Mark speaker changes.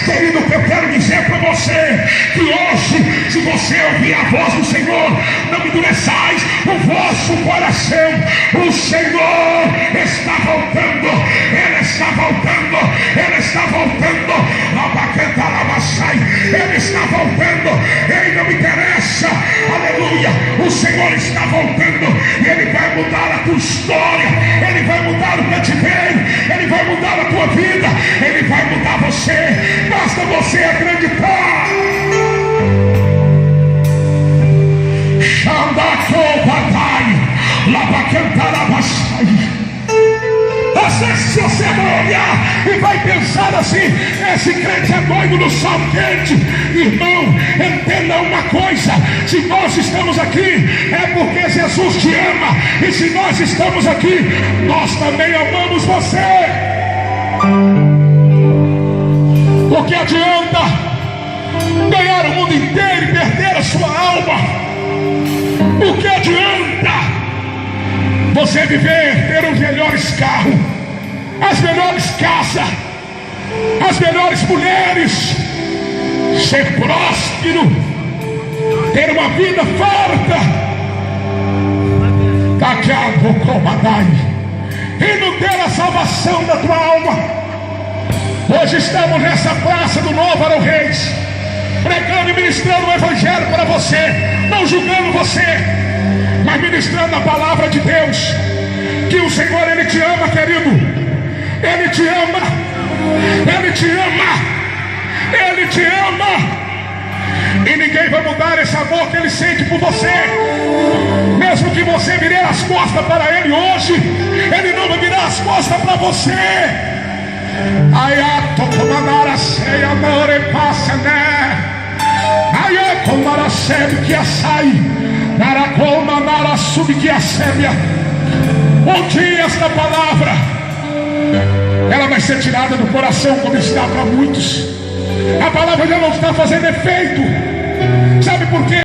Speaker 1: querido, o que eu quero dizer para você, que hoje, se você ouvir a voz do Senhor, não endureçais o vosso coração. O Senhor está voltando, Ele está voltando, Ele está voltando, Ele está voltando, Ele não interessa, aleluia, o Senhor está voltando, e Ele vai mudar a tua história, Ele vai mudar o cativeiro, Ele vai mudar a tua vida, Ele vai mudar você, basta você acreditar. Às vezes você vai olhar e vai pensar assim: esse crente é doido no sol quente. Irmão, entenda uma coisa: se nós estamos aqui é porque Jesus te ama, e se nós estamos aqui, nós também amamos você. O que adianta ganhar o mundo inteiro e perder a sua alma? O que adianta você viver, ter os melhores carros, as melhores casas, as melhores mulheres, ser próspero, ter uma vida farta, daqui a pouco e não ter a salvação da tua alma? Hoje estamos nessa praça do Novo Arão Reis, pregando e ministrando o evangelho para você, não julgando você, mas ministrando a palavra de Deus. Que o Senhor, Ele te ama, querido, Ele te ama, Ele te ama, Ele te ama, e ninguém vai mudar esse amor que Ele sente por você. Mesmo que você vire as costas para Ele hoje, Ele não vai virar as costas para você. Um dia esta palavra, ela vai ser tirada do coração, como está para muitos. A palavra já não está fazendo efeito. Sabe por quê?